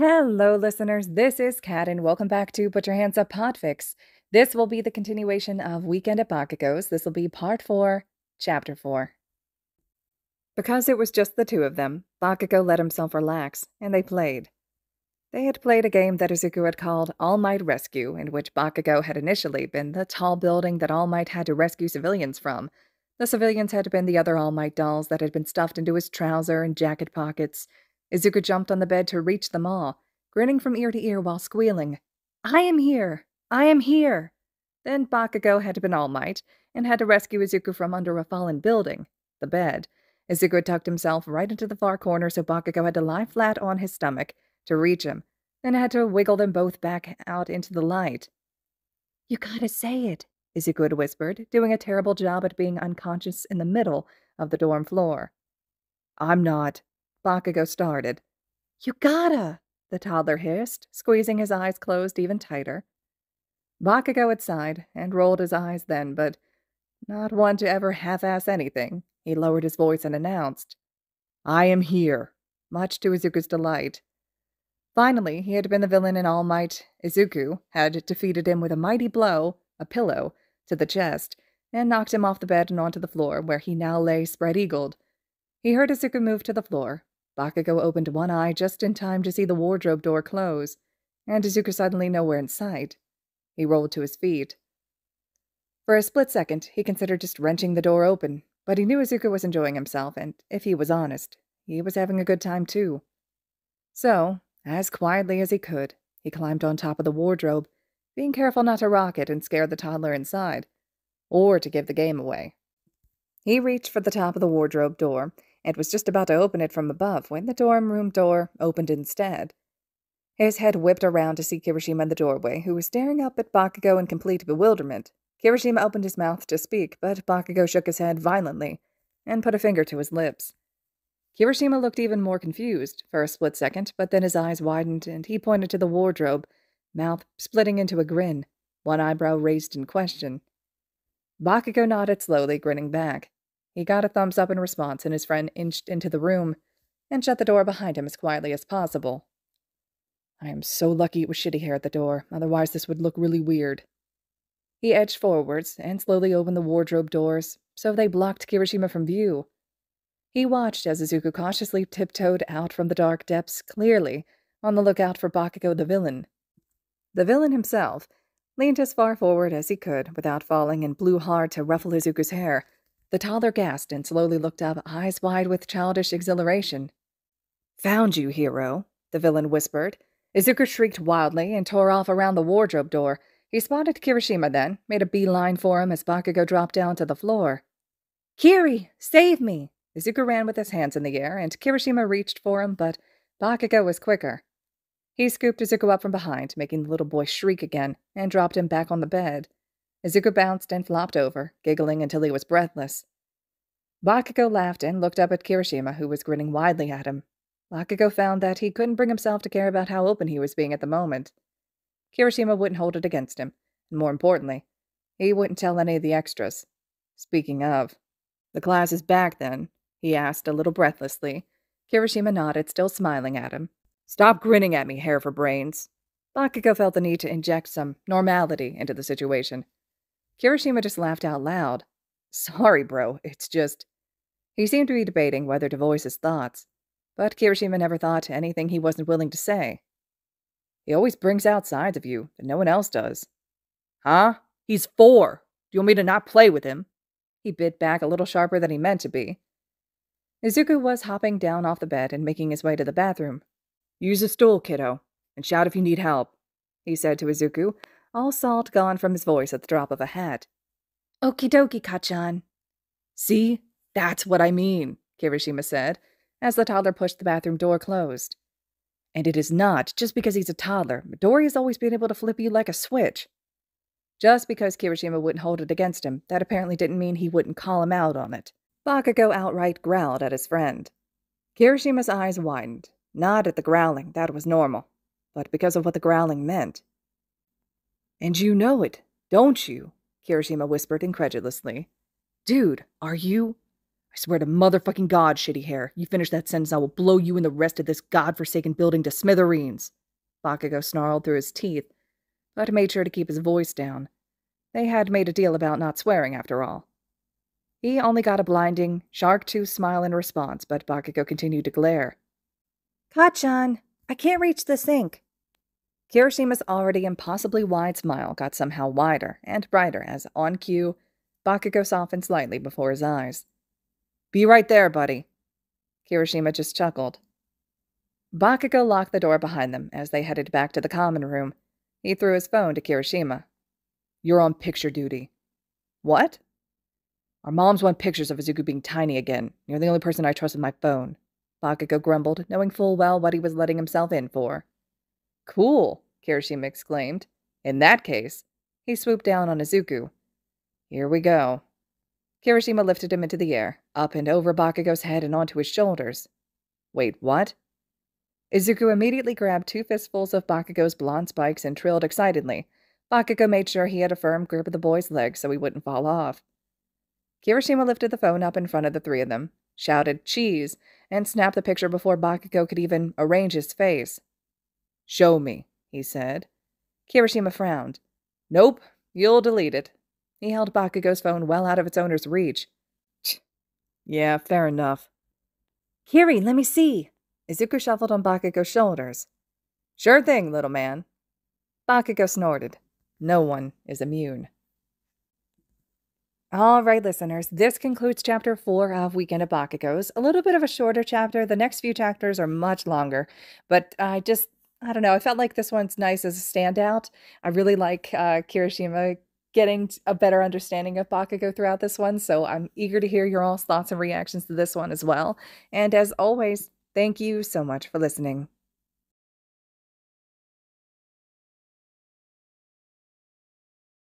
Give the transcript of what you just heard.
Hello, listeners. This is Kat, and welcome back to Put Your Hands Up Podfics. This will be the continuation of Weekend at Bakugo's. This will be Part 4, Chapter 4. Because it was just the two of them, Bakugo let himself relax, and they played. They had played a game that Izuku had called All Might Rescue, in which Bakugo had initially been the tall building that All Might had to rescue civilians from. The civilians had been the other All Might dolls that had been stuffed into his trouser and jacket pockets. Izuku jumped on the bed to reach them all, grinning from ear to ear while squealing, "I am here! I am here!" Then Bakugo had been All Might, and had to rescue Izuku from under a fallen building, the bed. Izuku had tucked himself right into the far corner, so Bakugo had to lie flat on his stomach to reach him, then had to wiggle them both back out into the light. "You gotta say it," Izuku had whispered, doing a terrible job at being unconscious in the middle of the dorm floor. "I'm not," Bakugo started. "You gotta," the toddler hissed, squeezing his eyes closed even tighter. Bakugo had sighed and rolled his eyes then, but not one to ever half-ass anything. He lowered his voice and announced, "I am here," much to Izuku's delight. Finally, he had been the villain in All Might. Izuku had defeated him with a mighty blow, a pillow, to the chest, and knocked him off the bed and onto the floor, where he now lay spread-eagled. He heard Izuku move to the floor. Bakugo opened one eye just in time to see the wardrobe door close, and Izuku suddenly nowhere in sight. He rolled to his feet. For a split second, he considered just wrenching the door open, but he knew Izuku was enjoying himself, and if he was honest, he was having a good time too. So, as quietly as he could, he climbed on top of the wardrobe, being careful not to rock it and scare the toddler inside, or to give the game away. He reached for the top of the wardrobe door, and was just about to open it from above when the dorm room door opened instead. His head whipped around to see Kirishima in the doorway, who was staring up at Bakugo in complete bewilderment. Kirishima opened his mouth to speak, but Bakugo shook his head violently and put a finger to his lips. Kirishima looked even more confused for a split second, but then his eyes widened and he pointed to the wardrobe, mouth splitting into a grin, one eyebrow raised in question. Bakugo nodded slowly, grinning back. He got a thumbs up in response, and his friend inched into the room and shut the door behind him as quietly as possible. "I am so lucky it was shitty hair at the door, otherwise this would look really weird." He edged forwards and slowly opened the wardrobe doors, so they blocked Kirishima from view. He watched as Izuku cautiously tiptoed out from the dark depths, clearly on the lookout for Bakugo the villain. The villain himself leaned as far forward as he could without falling and blew hard to ruffle Izuku's hair. The toddler gasped and slowly looked up, eyes wide with childish exhilaration. "Found you, hero," the villain whispered. Izuku shrieked wildly and tore off around the wardrobe door. He spotted Kirishima then, made a beeline for him as Bakugo dropped down to the floor. "Kiri, save me!" Izuku ran with his hands in the air, and Kirishima reached for him, but Bakugo was quicker. He scooped Izuku up from behind, making the little boy shriek again, and dropped him back on the bed. Izuku bounced and flopped over, giggling until he was breathless. Bakugo laughed and looked up at Kirishima, who was grinning widely at him. Bakugo found that he couldn't bring himself to care about how open he was being at the moment. Kirishima wouldn't hold it against him, and more importantly, he wouldn't tell any of the extras. Speaking of, "The class is back, then?" he asked a little breathlessly. Kirishima nodded, still smiling at him. "Stop grinning at me, hair for brains." Bakugo felt the need to inject some normality into the situation. Kirishima just laughed out loud. "Sorry, bro, it's just—" He seemed to be debating whether to voice his thoughts, but Kirishima never thought anything he wasn't willing to say. "He always brings out sides of you that no one else does." "Huh? He's 4. Do you want me to not play with him?" He bit back a little sharper than he meant to be. Izuku was hopping down off the bed and making his way to the bathroom. "Use a stool, kiddo, and shout if you need help," he said to Izuku, all salt gone from his voice at the drop of a hat. "Okie dokie, Kacchan." "See? That's what I mean," Kirishima said, as the toddler pushed the bathroom door closed. "And it is not just because he's a toddler. Midoriya's always been able to flip you like a switch." Just because Kirishima wouldn't hold it against him, that apparently didn't mean he wouldn't call him out on it. Bakugo outright growled at his friend. Kirishima's eyes widened, not at the growling, that was normal, but because of what the growling meant. "And you know it, don't you?" Kirishima whispered incredulously. "Dude, are you—" I swear to motherfucking God, shitty hair, you finish that sentence, I will blow you and the rest of this godforsaken building to smithereens. Bakugo snarled through his teeth, but made sure to keep his voice down. They had made a deal about not swearing, after all. He only got a blinding, shark-tooth smile in response, but Bakugo continued to glare. Kacchan, I can't reach the sink. Kirishima's already impossibly wide smile got somehow wider and brighter as, on cue, Bakugo softened slightly before his eyes. Be right there, buddy. Kirishima just chuckled. Bakugo locked the door behind them as they headed back to the common room. He threw his phone to Kirishima. You're on picture duty. What? Our moms want pictures of Izuku being tiny again. You're the only person I trust with my phone. Bakugo grumbled, knowing full well what he was letting himself in for. Cool, Kirishima exclaimed. In that case, he swooped down on Izuku. Here we go. Kirishima lifted him into the air, up and over Bakugo's head and onto his shoulders. Wait, what? Izuku immediately grabbed 2 fistfuls of Bakugo's blonde spikes and trilled excitedly. Bakugo made sure he had a firm grip of the boy's leg so he wouldn't fall off. Kirishima lifted the phone up in front of the 3 of them, shouted, cheese, and snapped the picture before Bakugo could even arrange his face. Show me, he said. Kirishima frowned. Nope, you'll delete it. He held Bakugo's phone well out of its owner's reach. Yeah, fair enough. Kiri, let me see. Izuku shuffled on Bakugo's shoulders. Sure thing, little man. Bakugo snorted. No one is immune. All right, listeners, this concludes Chapter 4 of Weekend at Bakugo's. A little bit of a shorter chapter. The next few chapters are much longer, but I don't know, I felt like this one's nice as a standout. I really like Kirishima getting a better understanding of Bakugo throughout this one, so I'm eager to hear your all's thoughts and reactions to this one as well. And as always, thank you so much for listening.